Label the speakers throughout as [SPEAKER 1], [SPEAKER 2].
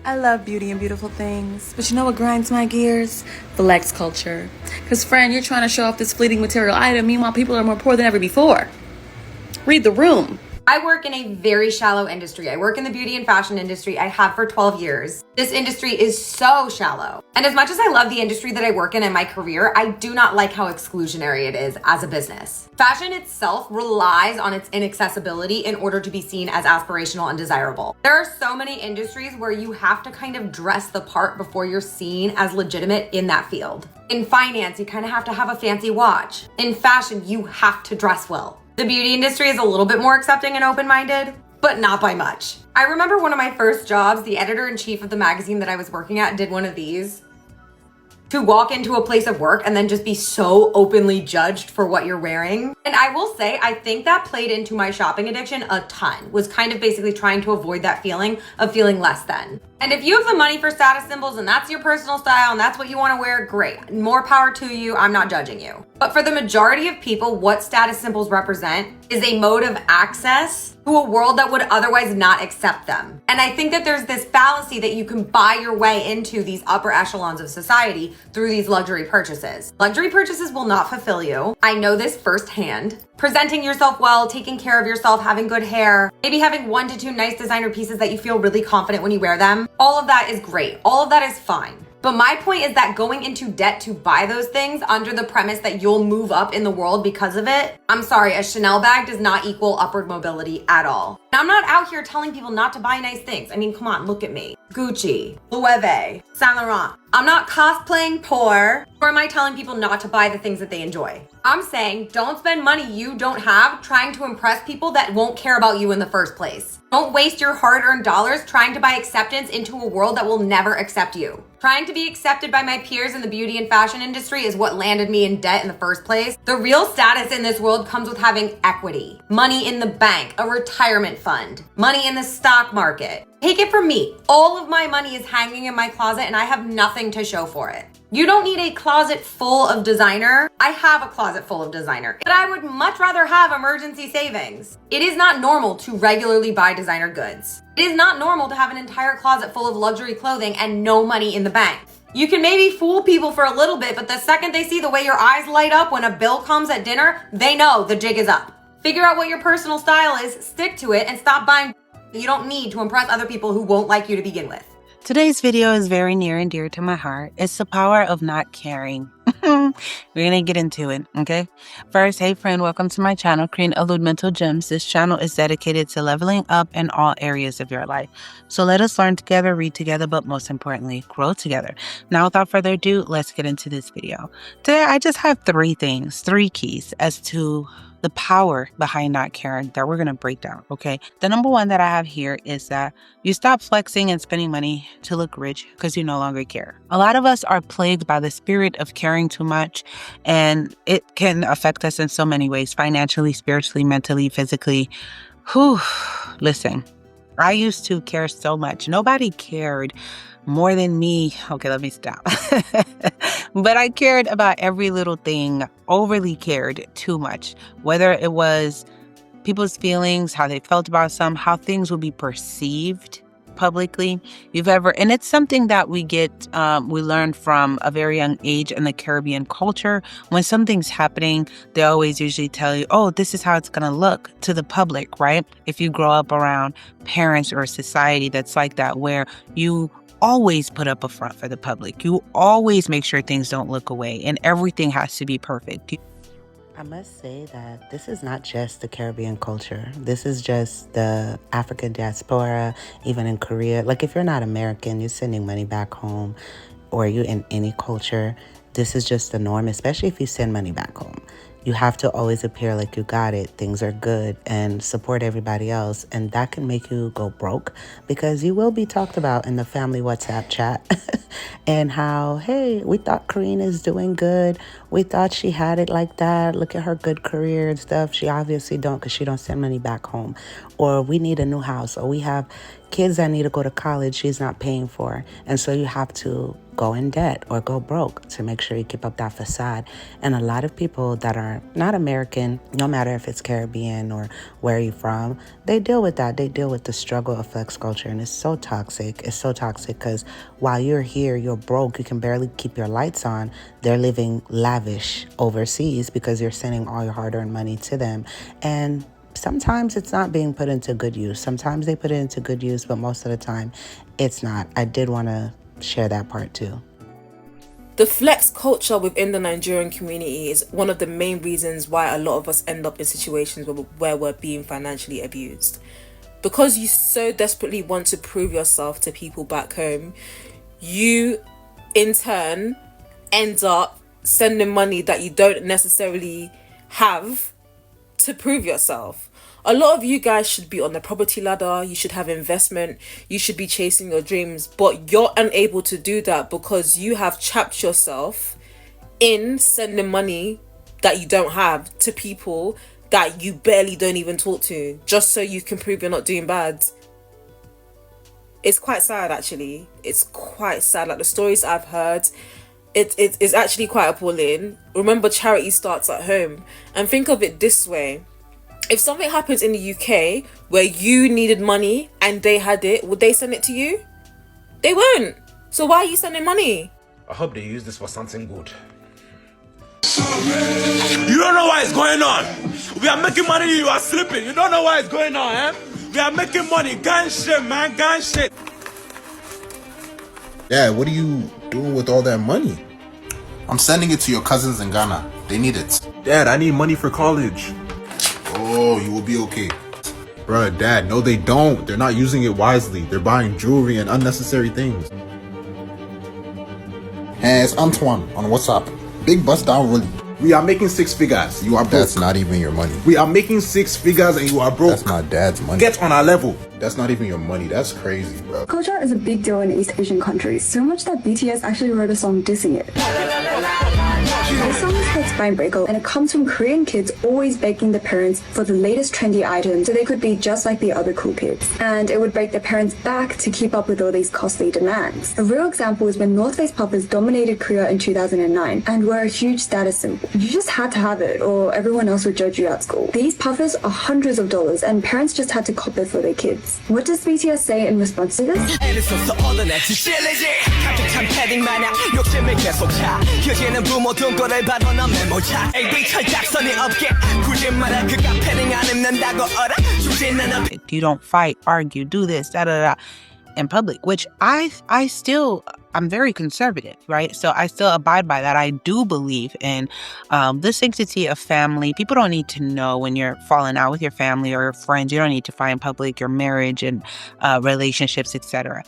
[SPEAKER 1] I love beauty and beautiful things, but you know what grinds my gears? Flex culture. Because, friend, you're trying to show off this fleeting material item, meanwhile, people are more poor than ever before. Read the room.
[SPEAKER 2] I work in a very shallow industry. I work in the beauty and fashion industry. I have for 12 years. This industry is so shallow. And as much as I love the industry that I work in and my career, I do not like how exclusionary it is as a business. Fashion itself relies on its inaccessibility in order to be seen as aspirational and desirable. There are so many industries where you have to kind of dress the part before you're seen as legitimate in that field. In finance, you kind of have to have a fancy watch. In fashion, you have to dress well. The beauty industry is a little bit more accepting and open-minded, but not by much. I remember one of my first jobs, the editor-in-chief of the magazine that I was working at did one of these. To walk into a place of work and then just be so openly judged for what you're wearing. And I will say, I think that played into my shopping addiction a ton, was kind of basically trying to avoid that feeling of feeling less than. And if you have the money for status symbols and that's your personal style and that's what you want to wear, great. More power to you. I'm not judging you. But for the majority of people, what status symbols represent is a mode of access to a world that would otherwise not accept them. And I think that there's this fallacy that you can buy your way into these upper echelons of society through these luxury purchases. Luxury purchases will not fulfill you. I know this firsthand. Presenting yourself well, taking care of yourself, having good hair, maybe having 1 to 2 nice designer pieces that you feel really confident when you wear them. All of that is great. All of that is fine. But my point is that going into debt to buy those things under the premise that you'll move up in the world because of it, I'm sorry, a Chanel bag does not equal upward mobility at all. And I'm not out here telling people not to buy nice things. I mean, come on, look at me. Gucci, Loewe, Saint Laurent. I'm not cosplaying poor, or am I telling people not to buy the things that they enjoy? I'm saying don't spend money you don't have trying to impress people that won't care about you in the first place. Don't waste your hard-earned dollars trying to buy acceptance into a world that will never accept you. Trying to be accepted by my peers in the beauty and fashion industry is what landed me in debt in the first place. The real status in this world comes with having equity, money in the bank, a retirement fund, money in the stock market. Take it from me. All of my money is hanging in my closet and I have nothing to show for it. You don't need a closet full of designer. I have a closet full of designer, but I would much rather have emergency savings. It is not normal to regularly buy designer goods. It is not normal to have an entire closet full of luxury clothing and no money in the bank. You can maybe fool people for a little bit, but the second they see the way your eyes light up when a bill comes at dinner, they know the jig is up. Figure out what your personal style is, stick to it, and stop buying you don't need to impress other people who won't like you to begin with.
[SPEAKER 3] Today's video is very near and dear to my heart. It's the power of not caring. We're gonna get into it, okay? First, hey friend, welcome to my channel, Creating Elude Mental Gems. This channel is dedicated to leveling up in all areas of your life. So let us learn together, read together, but most importantly, grow together. Now, without further ado, let's get into this video. Today, I just have 3 things, 3 keys as to the power behind not caring that we're going to break down, okay? The number 1 that I have here is that you stop flexing and spending money to look rich because you no longer care. A lot of us are plagued by the spirit of caring too much, and it can affect us in so many ways, financially, spiritually, mentally, physically. Whew, listen, I used to care so much. Nobody cared more than me. Okay, let me stop. But I cared about every little thing, overly cared too much, whether it was people's feelings, how they felt about some, how things will be perceived publicly. And it's something that we learn from a very young age in the Caribbean culture. When something's happening, they always usually tell you, oh, this is how it's going to look to the public, right? If you grow up around parents or a society that's like that, where you always put up a front for the public. You always make sure things don't look away and everything has to be perfect.
[SPEAKER 4] I must say that this is not just the Caribbean culture. This is just the African diaspora, even in Korea. Like if you're not American, you're sending money back home, or you're in any culture, this is just the norm, especially if you send money back home. You have to always appear like you got it, things are good, and support everybody else. And that can make you go broke because you will be talked about in the family WhatsApp chat and how, hey, we thought Karina is doing good. We thought she had it like that. Look at her good career and stuff. She obviously don't because she don't send money back home. Or we need a new house, or we have kids that need to go to college she's not paying for. And so you have to go in debt or go broke to make sure you keep up that facade. And a lot of people that are not American, no matter if it's Caribbean or where you're from, they deal with that. They deal with the struggle of flex culture. And it's so toxic. It's so toxic because while you're here, you're broke. You can barely keep your lights on. They're living lavish overseas because you're sending all your hard-earned money to them. And sometimes it's not being put into good use. Sometimes they put it into good use, but most of the time it's not. I did want to share that part too.
[SPEAKER 5] The flex culture within the Nigerian community is one of the main reasons why a lot of us end up in situations where we're being financially abused. Because you so desperately want to prove yourself to people back home, you in turn end up sending money that you don't necessarily have to prove yourself. A lot of you guys should be on the property ladder, you should have investment, you should be chasing your dreams, but you're unable to do that because you have trapped yourself in sending money that you don't have to people that you barely don't even talk to, just so you can prove you're not doing bad. It's quite sad, actually. It's quite sad. Like, the stories I've heard, it is actually quite appalling. Remember, charity starts at home. And think of it this way. If something happens in the UK where you needed money and they had it, would they send it to you? They won't. So why are you sending money?
[SPEAKER 6] I hope they use this for something good. You don't know what is going on. We are making money, you are sleeping. You don't know what is going on, eh? We are making money. Gun shit, man. Gun shit.
[SPEAKER 7] Dad, what are you doing with all that money? I'm sending it to your cousins in Ghana. They need it.
[SPEAKER 6] Dad, I need money for college.
[SPEAKER 7] Oh, you will be okay. Bruh, Dad, no they don't. They're not using it wisely. They're buying jewelry and unnecessary things. Hey, it's Antoine on WhatsApp. Big bust down really.
[SPEAKER 6] We are making 6 figures. You are broke.
[SPEAKER 7] That's not even your money.
[SPEAKER 6] We are making 6 figures and you are broke.
[SPEAKER 7] That's my dad's money.
[SPEAKER 6] Get on our level.
[SPEAKER 7] That's not even your money. That's crazy, bro.
[SPEAKER 8] Culture is a big deal in East Asian countries, so much that BTS actually wrote a song dissing it. The song is called Spine Breaker, and it comes from Korean kids always begging their parents for the latest trendy items so they could be just like the other cool kids. And it would break their parents' back to keep up with all these costly demands. A real example is when North Face puffers dominated Korea in 2009 and were a huge status symbol. You just had to have it or everyone else would judge you at school. These puffers are hundreds of dollars and parents just had to cop it for their kids. What does BTS say in response to this?
[SPEAKER 3] You don't fight, argue, do this, da da da in public, which I'm very conservative, right? So I still abide by that. I do believe in the sanctity of family. People don't need to know when you're falling out with your family or your friends. You don't need to fight in public, your marriage and relationships, etc.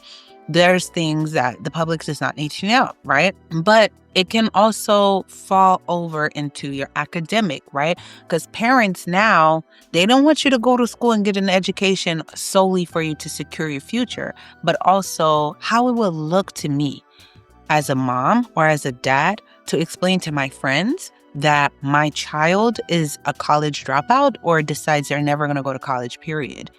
[SPEAKER 3] There's things that the public does not need to know, right? But it can also fall over into your academic, right? Because parents now, they don't want you to go to school and get an education solely for you to secure your future, but also how it will look to me as a mom or as a dad to explain to my friends that my child is a college dropout or decides they're never going to go to college, period.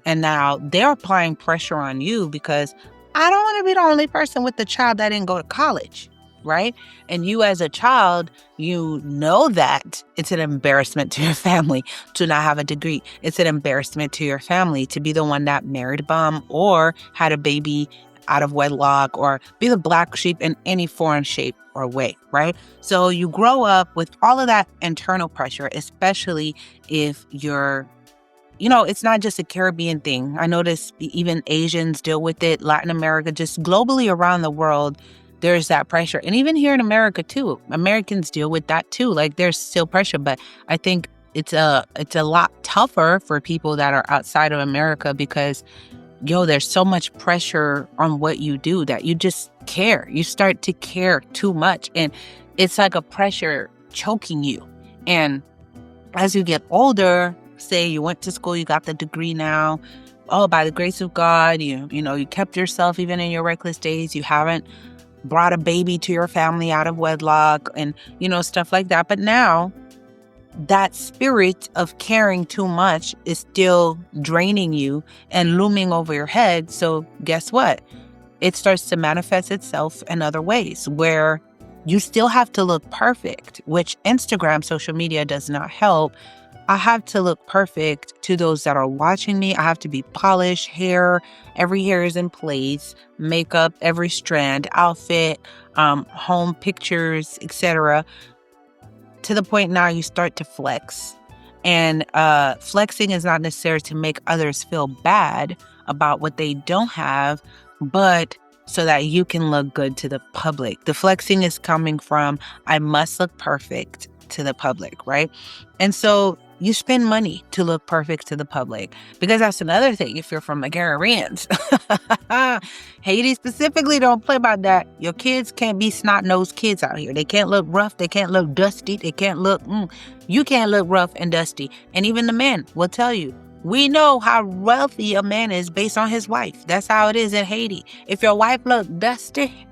[SPEAKER 3] And now they're applying pressure on you because I don't want to be the only person with the child that didn't go to college, right? And you as a child, you know that it's an embarrassment to your family to not have a degree. It's an embarrassment to your family to be the one that married a bum or had a baby out of wedlock or be the black sheep in any foreign shape or way, right? So you grow up with all of that internal pressure, especially if you're it's not just a Caribbean thing. I notice even Asians deal with it, Latin America, just globally around the world, there's that pressure. And even here in America too, Americans deal with that too. Like there's still pressure, but I think it's a lot tougher for people that are outside of America because, there's so much pressure on what you do that you just care. You start to care too much. And it's like a pressure choking you. And as you get older, say you went to school, you got the degree now. Oh, by the grace of God, you kept yourself even in your reckless days. You haven't brought a baby to your family out of wedlock and, stuff like that. But now that spirit of caring too much is still draining you and looming over your head. So guess what? It starts to manifest itself in other ways where you still have to look perfect, which Instagram, social media does not help. I have to look perfect to those that are watching me. I have to be polished, every hair is in place, makeup, every strand, outfit, home pictures, etc. To the point now you start to flex. And flexing is not necessary to make others feel bad about what they don't have, but so that you can look good to the public. The flexing is coming from, I must look perfect to the public, right? And so you spend money to look perfect to the public, because that's another thing. If you're from the Caribbeans, Haiti specifically, don't play about that. Your kids can't be snot-nosed kids out here. They can't look rough. They can't look dusty. They can't look, you can't look rough and dusty. And even the men will tell you, we know how wealthy a man is based on his wife. That's how it is in Haiti. If your wife look dusty,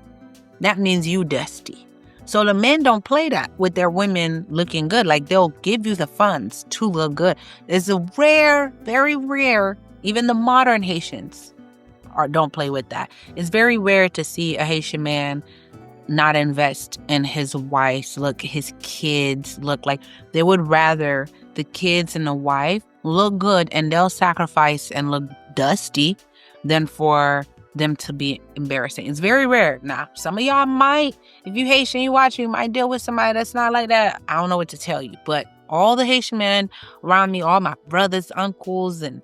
[SPEAKER 3] that means you dusty. So the men don't play that with their women looking good. Like, they'll give you the funds to look good. It's a rare, very rare, even the modern Haitians don't play with that. It's very rare to see a Haitian man not invest in his wife's look, his kids look. Like, they would rather the kids and the wife look good, and they'll sacrifice and look dusty than for them to be embarrassing. It's very rare. Now, some of y'all might, if you Haitian, you watch, you might deal with somebody that's not like that. I don't know what to tell you, but all the Haitian men around me, all my brothers, uncles, and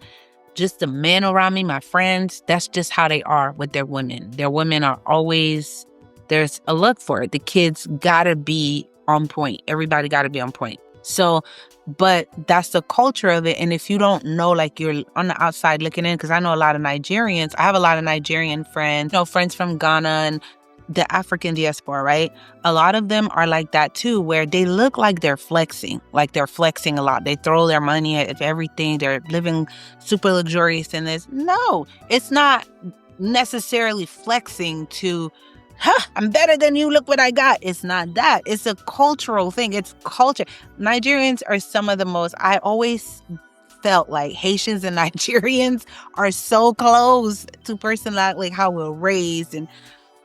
[SPEAKER 3] just the men around me, my friends, that's just how they are with their women. Their women are always, there's a look for it. The kids gotta be on point. Everybody gotta be on point. So, but that's the culture of it. And if you don't know, like, you're on the outside looking in, because I know a lot of Nigerians, I have a lot of Nigerian friends, friends from Ghana and the African diaspora, right? A lot of them are like that too, where they look like they're flexing a lot. They throw their money at everything. They're living super luxurious in this. No, it's not necessarily flexing to, I'm better than you, look what I got. It's not that. It's a cultural thing. It's culture. Nigerians are some of the most, I always felt like Haitians and Nigerians are so close to personality, like how we're raised. And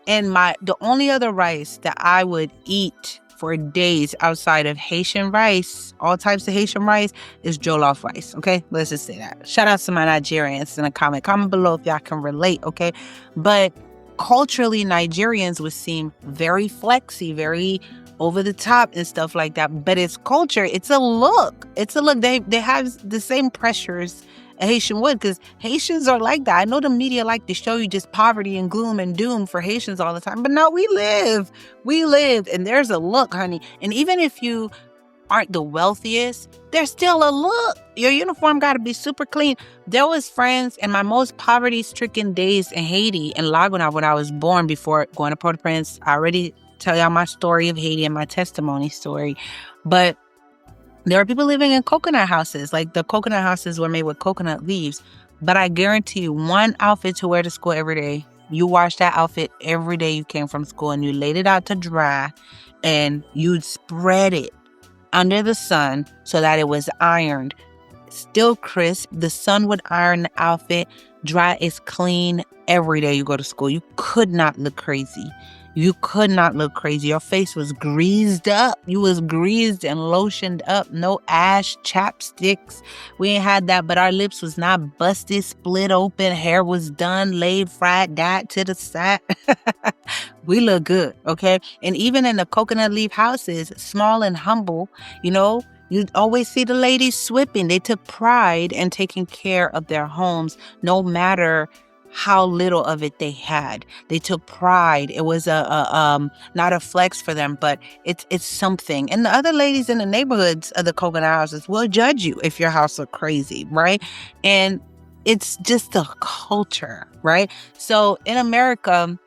[SPEAKER 3] the only other rice that I would eat for days outside of Haitian rice, all types of Haitian rice, is jollof rice, okay? Let's just say that. Shout out to my Nigerians in the comment below if y'all can relate, okay? But culturally, Nigerians would seem very flexy, very over the top and stuff like that. But it's culture. It's a look. It's a look. They have the same pressures a Haitian would, because Haitians are like that. I know the media like to show you just poverty and gloom and doom for Haitians all the time. But no, we live. And there's a look, honey. And even if you aren't the wealthiest, there's still a look. Your uniform got to be super clean. There was friends in my most poverty-stricken days in Haiti, in Laguna, when I was born, before going to Port-au-Prince. I already tell y'all my story of Haiti and my testimony story. But there are people living in coconut houses. Like, the coconut houses were made with coconut leaves. But I guarantee you, one outfit to wear to school every day. You wash that outfit every day you came from school, and you laid it out to dry, and you'd spread it under the sun so that it was ironed, still crisp. The sun would iron the outfit, dry, it's clean every day you go to school. You could not look crazy. You could not look crazy. Your face was greased up. You was greased and lotioned up. No ash, chapsticks. We ain't had that, but our lips was not busted, split open. Hair was done, laid, fried, dyed to the side. We look good, okay? And even in the coconut leaf houses, small and humble, you'd always see the ladies sweeping. They took pride in taking care of their homes, no matter how little of it they had. They took pride. It was not a flex for them, but it's something. And the other ladies in the neighborhoods of the coconut houses will judge you if your house look crazy, right? And it's just a culture, right? So in America,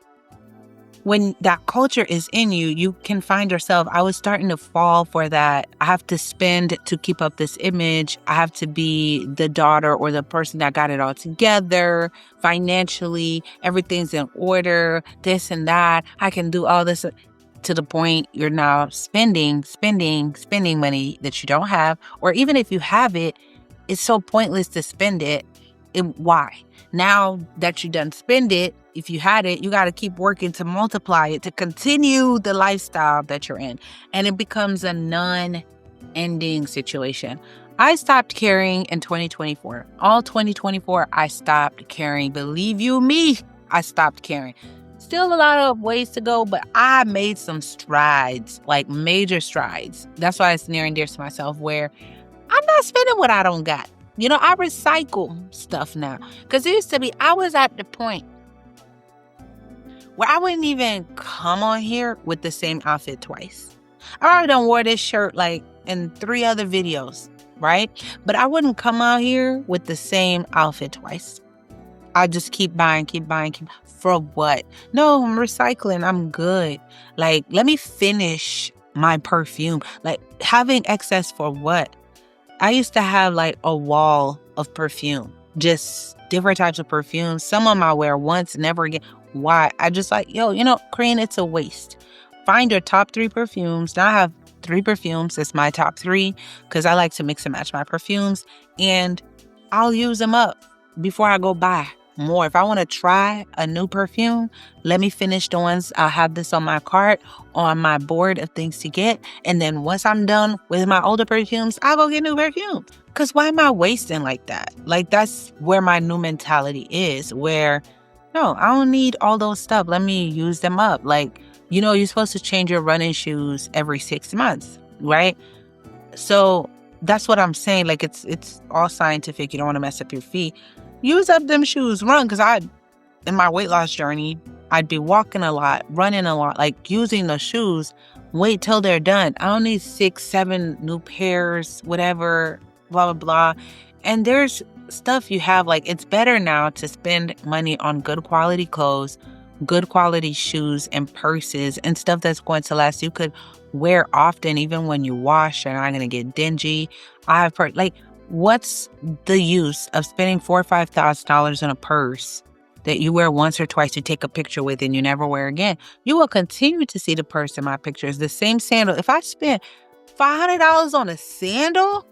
[SPEAKER 3] when that culture is in you, you can find yourself, I was starting to fall for that. I have to spend to keep up this image. I have to be the daughter or the person that got it all together financially. Everything's in order, this and that. I can do all this. to the point you're now spending money that you don't have, or even if you have it, it's so pointless to spend it. Why? Now that you done spend it, if you had it, you got to keep working to multiply it, to continue the lifestyle that you're in. And it becomes a non-ending situation. I stopped caring in 2024. All 2024, I stopped caring. Believe you me, I stopped caring. Still a lot of ways to go, but I made some strides, like major strides. That's why it's near and dear to myself, where I'm not spending what I don't got. You know, I recycle stuff now. Because it used to be, I was at the point where I wouldn't even come on here with the same outfit twice. I already done wore this shirt like in 3 other videos, right? But I wouldn't come out here with the same outfit twice. I just keep buying. For what? No, I'm recycling. I'm good. Like, let me finish my perfume. Like, having excess for what? I used to have like a wall of perfume, just different types of perfumes. Some of them I wear once, never again. Why? I just like, Korean, it's a waste. Find your top 3 perfumes. Now I have 3 perfumes. It's my top 3 because I like to mix and match my perfumes, and I'll use them up before I go buy more. If I want to try a new perfume, let me finish the ones. I'll have this on my cart, on my board of things to get. And then once I'm done with my older perfumes, I'll go get new perfumes. Because why am I wasting like that? Like, that's where my new mentality is, where, no, I don't need all those stuff. Let me use them up. Like, you're supposed to change your running shoes every 6 months, right? So that's what I'm saying. Like, it's all scientific. You don't want to mess up your feet. Use up them shoes, run. Because in my weight loss journey, I'd be walking a lot, running a lot, like using the shoes. Wait till they're done. I don't need 6, 7 new pairs, whatever, blah, blah, blah. And there's stuff you have, like, it's better now to spend money on good quality clothes, good quality shoes and purses and stuff that's going to last. You could wear often, even when you wash, you're not going to get dingy. I have what's the use of spending $4,000 or $5,000 on a purse that you wear once or twice to take a picture with and you never wear again? You will continue to see the purse in my pictures. The same sandal. If I spent $500 on a sandal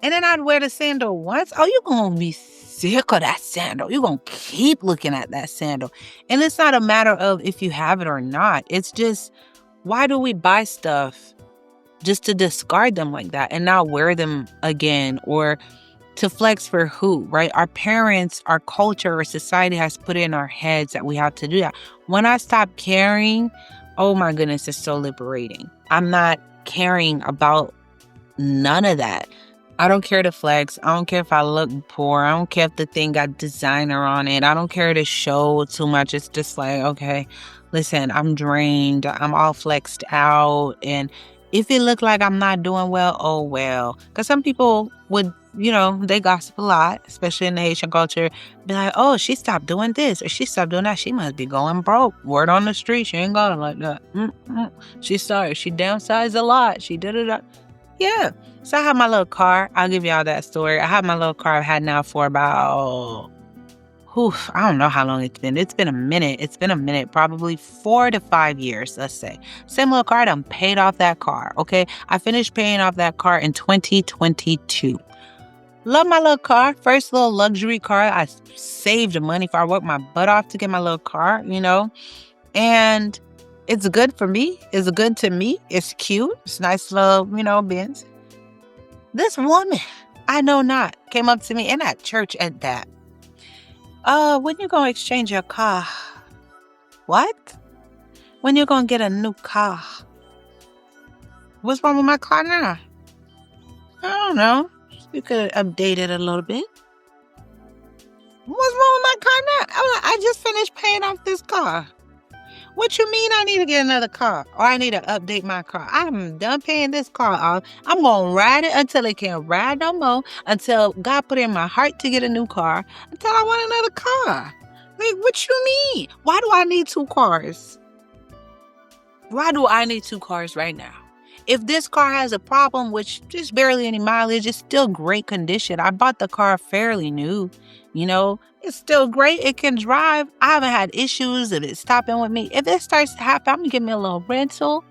[SPEAKER 3] and then I'd wear the sandal once, you're going to be sick of that sandal. You're going to keep looking at that sandal. And it's not a matter of if you have it or not. It's just, why do we buy stuff just to discard them like that and not wear them again, or to flex for who, right? Our parents, our culture, our society has put it in our heads that we have to do that. When I stop caring, oh my goodness, it's so liberating. I'm not caring about none of that. I don't care to flex. I don't care if I look poor. I don't care if the thing got designer on it. I don't care to show too much. It's just like, okay, listen, I'm drained. I'm all flexed out. And if it look like I'm not doing well, oh well. Because some people would, they gossip a lot, especially in the Haitian culture. Be like, oh, she stopped doing this or she stopped doing that. She must be going broke. Word on the street, she ain't going like that. She started. She downsized a lot. She did it. Yeah. So I have my little car. I'll give y'all that story. I have my little car I've had now for about, I don't know how long it's been. It's been a minute. Probably 4 to 5 years, let's say. Same little car. I done paid off that car, okay? I finished paying off that car in 2022. Love my little car. First little luxury car. I saved money for. I worked my butt off to get my little car, And it's good for me. It's good to me. It's cute. It's nice little, Benz. This woman, I know not, came up to me in that church at that. When you gonna exchange your car? What? When you gonna get a new car? What's wrong with my car now? I don't know. You could update it a little bit. What's wrong with my car now? I just finished paying off this car. What you mean I need to get another car? Or I need to update my car? I'm done paying this car off. I'm going to ride it until it can't ride no more. Until God put it in my heart to get a new car. Until I want another car. Like, what you mean? Why do I need 2 cars? Why do I need 2 cars right now? If this car has a problem, which just barely any mileage, it's still great condition. I bought the car fairly new. It's still great. It can drive. I haven't had issues of it stopping with me. If it starts to happen, I'm going to give me a little rental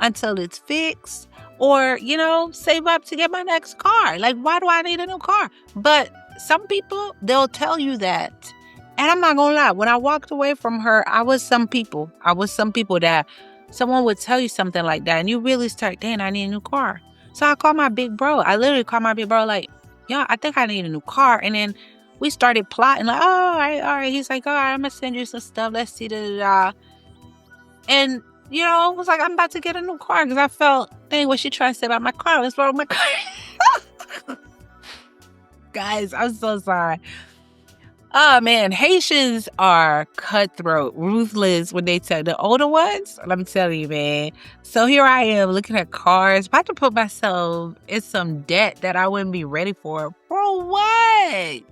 [SPEAKER 3] until it's fixed, or, save up to get my next car. Like, why do I need a new car? But some people, they'll tell you that. And I'm not going to lie. When I walked away from her, I was some people that someone would tell you something like that, and you really start, dang, I need a new car. So I called my big bro. I literally called my big bro like, yeah, I think I need a new car. And then we started plotting like, oh, all right. He's like, all right, I'm going to send you some stuff. Let's see, da. And, it was like, I'm about to get a new car because I felt, dang, what she trying to say about my car? What's wrong with my car? Guys, I'm so sorry. Oh, man, Haitians are cutthroat, ruthless when they tell the older ones. I'm telling you, man. So here I am looking at cars, about to put myself in some debt that I wouldn't be ready for. For what?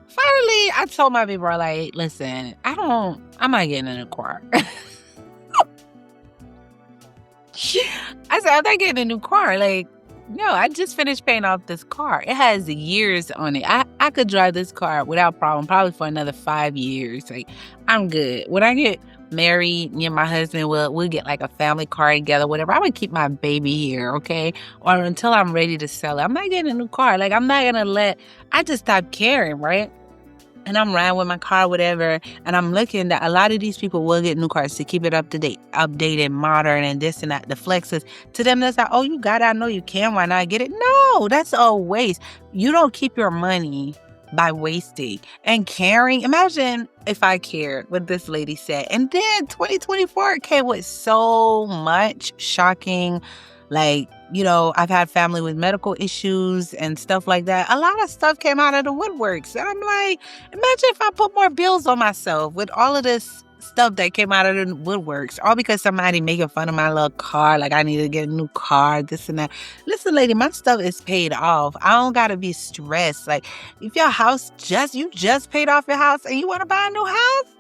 [SPEAKER 3] Finally, I told my baby, bro, like, listen, I'm not getting in a car. I said, I'm not getting a new car. Like, no, I just finished paying off this car. It has years on it. I could drive this car without problem, probably for another 5 years. Like, I'm good. When I get married, me and my husband we'll get like a family car together, whatever. I'm gonna keep my baby here, okay? Or until I'm ready to sell it. I'm not getting a new car. Like, I'm not gonna I just stopped caring, right? And I'm riding with my car, whatever, and I'm looking that a lot of these people will get new cars to keep it up to date, updated, modern, and this and that. The flexes, to them, that's like, oh, you got it, I know you can, why not get it? No, that's a waste. You don't keep your money by wasting and caring. Imagine if I cared what this lady said. And then 2024 came with so much shocking, like, I've had family with medical issues and stuff like that. A lot of stuff came out of the woodworks. And I'm like, imagine if I put more bills on myself with all of this stuff that came out of the woodworks, all because somebody making fun of my little car, like I need to get a new car, this and that. Listen, lady, my stuff is paid off. I don't gotta be stressed. Like, if your house you just paid off your house and you want to buy a new house,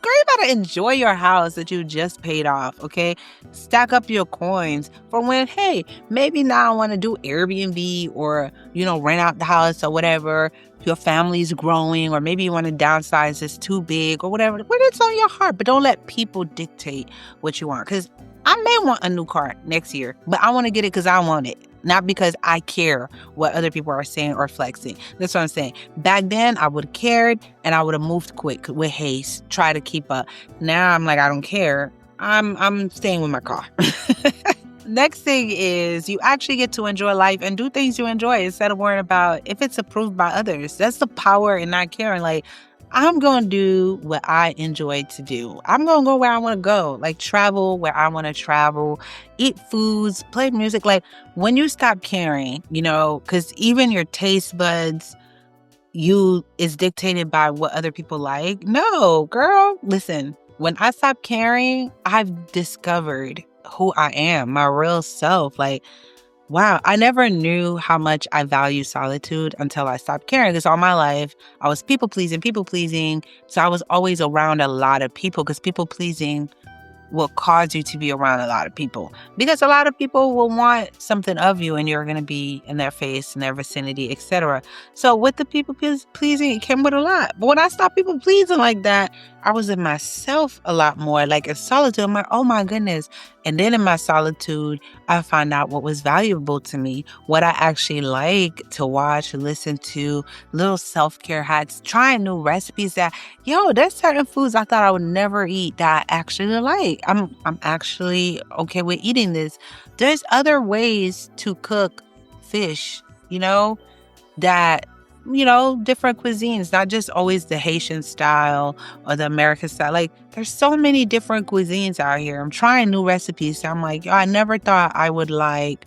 [SPEAKER 3] girl, you better enjoy your house that you just paid off, okay? Stack up your coins for when, hey, maybe now I want to do Airbnb or, rent out the house or whatever. Your family's growing, or maybe you want to downsize, it's too big or whatever. When it's on your heart, but don't let people dictate what you want. Because I may want a new car next year, but I want to get it because I want it. Not because I care what other people are saying or flexing. That's what I'm saying. Back then, I would have cared and I would have moved quick with haste, try to keep up. Now I'm like, I don't care. I'm staying with my car. Next thing is you actually get to enjoy life and do things you enjoy instead of worrying about if it's approved by others. That's the power in not caring. Like, I'm going to do what I enjoy to do. I'm going to go where I want to go, like travel where I want to travel, eat foods, play music. Like, when you stop caring, because even your taste buds, is dictated by what other people like. No, girl, listen, when I stop caring, I've discovered who I am, my real self. Like, wow, I never knew how much I value solitude until I stopped caring, because all my life I was people pleasing. So I was always around a lot of people, because people pleasing will cause you to be around a lot of people, because a lot of people will want something of you and you're going to be in their face, in their vicinity, etc. So with the people pleasing, it came with a lot. But when I stopped people pleasing like that, I was in myself a lot more, like in solitude. I'm like, oh my goodness. And then in my solitude, I found out what was valuable to me, what I actually like to watch, listen to, little self-care hacks, trying new recipes that, there's certain foods I thought I would never eat that I actually like. I'm actually okay with eating this. There's other ways to cook fish, that, different cuisines, not just always the Haitian style or the American style. Like, there's so many different cuisines out here. I'm trying new recipes. So I'm like, I never thought I would like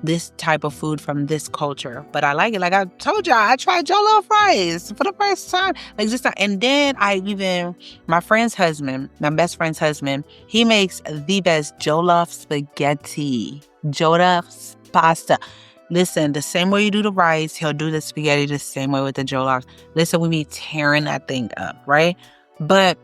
[SPEAKER 3] this type of food from this culture, but I like it. Like I told y'all, I tried jollof rice for the first time. Like, and then my friend's husband, my best friend's husband, he makes the best jollof spaghetti, jollof pasta. Listen, the same way you do the rice, he'll do the spaghetti the same way with the jollof. Listen, we be tearing that thing up, right? But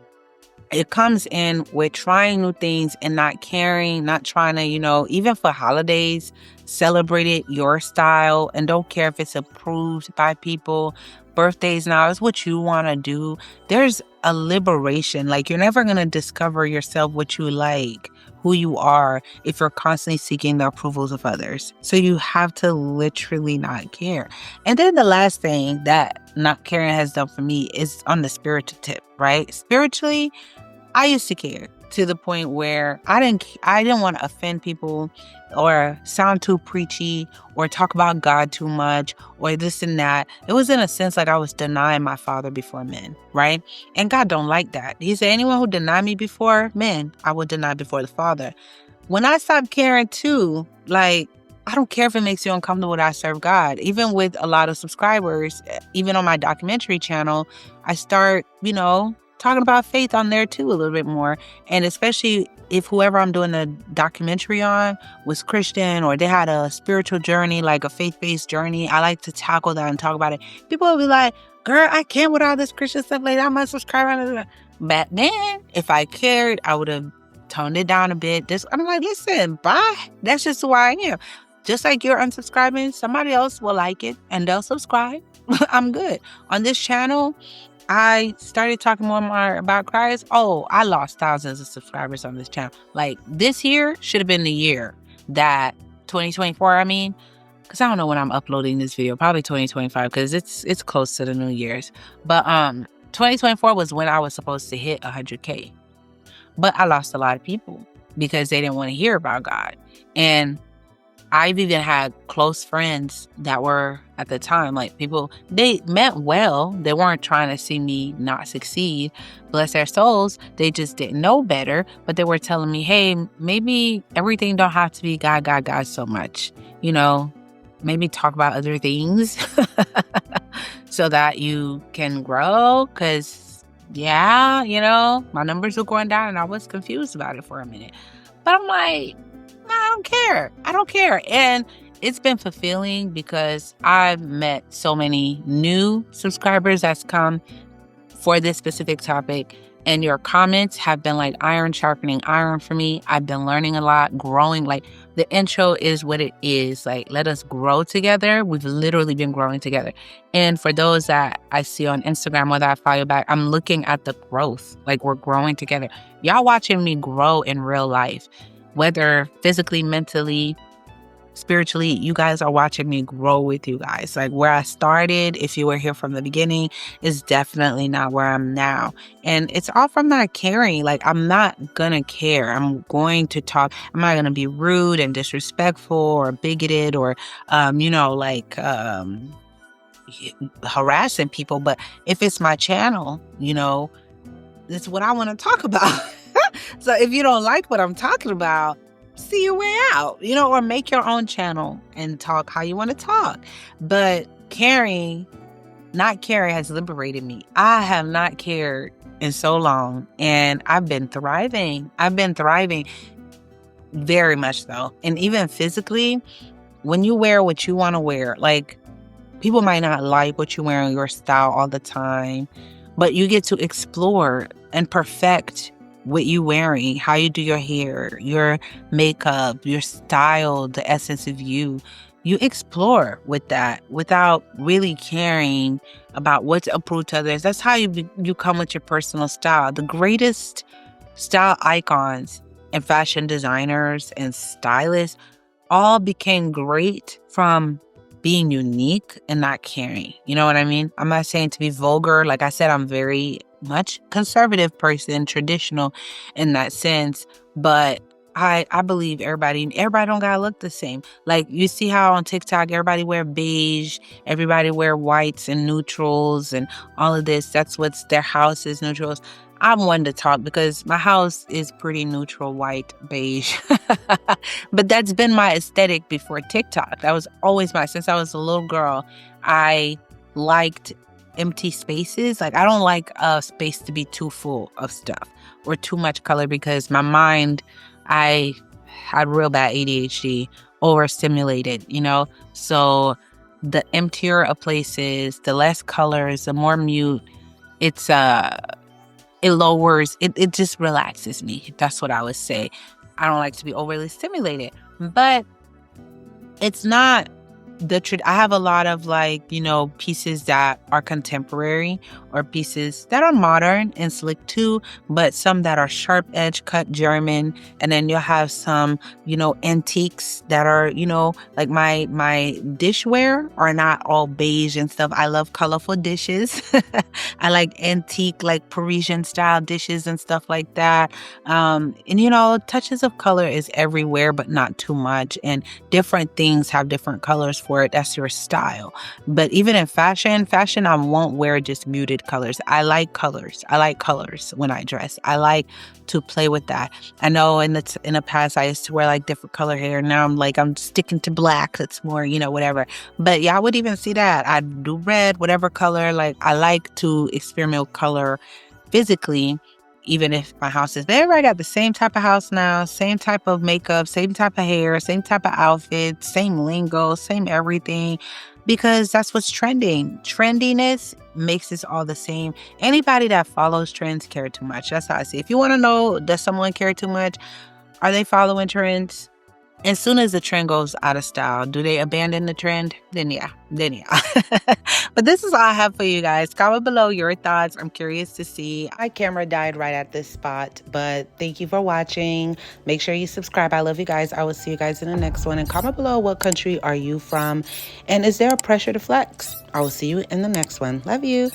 [SPEAKER 3] It comes in with trying new things and not caring, not trying to, even for holidays, celebrate it your style and don't care if it's approved by people. Birthdays now is what you want to do. There's a liberation. Like, you're never going to discover yourself, what you like, who you are, if you're constantly seeking the approvals of others. So you have to literally not care. And then the last thing that not caring has done for me is on the spiritual tip, right? Spiritually, I used to care to the point where I didn't want to offend people or sound too preachy or talk about God too much or this and that. It was in a sense like I was denying my Father before men, right? And God don't like that. He said, anyone who deny me before men, I will deny before the Father. When I stopped caring too, like, I don't care if it makes you uncomfortable that I serve God. Even with a lot of subscribers, even on my documentary channel, I start, talking about faith on there too a little bit more. And especially if whoever I'm doing the documentary on was Christian or they had a spiritual journey, like a faith-based journey, I like to tackle that and talk about it. People will be like, girl, I can't with all this Christian stuff. Like, I'm a subscriber. Back then, if I cared, I would have toned it down a bit. I'm like, listen, bye. That's just who I am. Just like you're unsubscribing, somebody else will like it and they'll subscribe. I'm good. On this channel, I started talking more and more about Christ. Oh, I lost thousands of subscribers on this channel. Like, this year should have been the year that 2024, because I don't know when I'm uploading this video, probably 2025, because it's close to the New Year's. But 2024 was when I was supposed to hit 100K. But I lost a lot of people because they didn't want to hear about God. And I've even had close friends that were, at the time, like, people, they meant well. They weren't trying to see me not succeed. Bless their souls. They just didn't know better. But they were telling me, hey, maybe everything don't have to be God, God, God so much. Maybe talk about other things so that you can grow. Because, yeah, my numbers were going down and I was confused about it for a minute. But I'm like, I don't care. And it's been fulfilling because I've met so many new subscribers that's come for this specific topic. And your comments have been like iron sharpening iron for me. I've been learning a lot, growing. Like, the intro is what it is. Like, let us grow together. We've literally been growing together. And for those that I see on Instagram, whether I follow back, I'm looking at the growth. Like, we're growing together. Y'all watching me grow in real life. Whether physically, mentally, spiritually, you guys are watching me grow with you guys. Like, where I started, if you were here from the beginning, is definitely not where I'm now. And it's all from not caring. Like, I'm not gonna care. I'm going to talk. I'm not gonna be rude and disrespectful or bigoted or, harassing people. But if it's my channel, it's what I want to talk about. So if you don't like what I'm talking about, see your way out, or make your own channel and talk how you want to talk. But not caring has liberated me. I have not cared in so long, and I've been thriving. Very much so. And even physically, when you wear what you want to wear, like, people might not like what you wear in your style all the time, but you get to explore and perfect what you wearing, how you do your hair, your makeup, your style, the essence of you. You explore with that without really caring about what's approved to others. That's how you come with your personal style. The greatest style icons and fashion designers and stylists all became great from being unique and not caring. You know what I mean? I'm not saying to be vulgar. Like I said, I'm very much conservative person, traditional in that sense. But I believe everybody don't gotta look the same. Like, you see how on TikTok everybody wear beige, everybody wear whites and neutrals and all of this. That's what's their house is, neutrals. I'm one to talk because my house is pretty neutral, white, beige. But that's been my aesthetic before TikTok. That was always since I was a little girl. I liked empty spaces. Like, I don't like a space to be too full of stuff or too much color because my mind, I had real bad ADHD, overstimulated, So the emptier of places, the less colors, the more mute, it's it lowers, it just relaxes me. That's what I would say. I don't like to be overly stimulated, but it's not I have a lot of pieces that are contemporary or pieces that are modern and slick too, but some that are sharp edge cut German. And then you'll have some, antiques that are, like my dishware are not all beige and stuff. I love colorful dishes. I like antique, like Parisian style dishes and stuff like that. And touches of color is everywhere, but not too much. And different things have different colors for it. That's your style. But even in fashion, I won't wear just muted colors. I like colors. I like colors when I dress. I like to play with that. I know in the past I used to wear like different color hair. Now I'm sticking to black. That's more, whatever. But yeah, I would even see that. I do red, whatever color. Like I like to experiment with color physically. Even if my house is there, I got the same type of house now, same type of makeup, same type of hair, same type of outfit, same lingo, same everything, because that's what's trending. Trendiness makes us all the same. Anybody that follows trends care too much. That's how I see it. If you want to know, does someone care too much? Are they following trends? As soon as the trend goes out of style, do they abandon the trend? Then yeah. But this is all I have for you guys. Comment below your thoughts. I'm curious to see. My camera died right at this spot, but thank you for watching. Make sure you subscribe. I love you guys. I will see you guys in the next one. And comment below, what country are you from? And is there a pressure to flex? I will see you in the next one. Love you.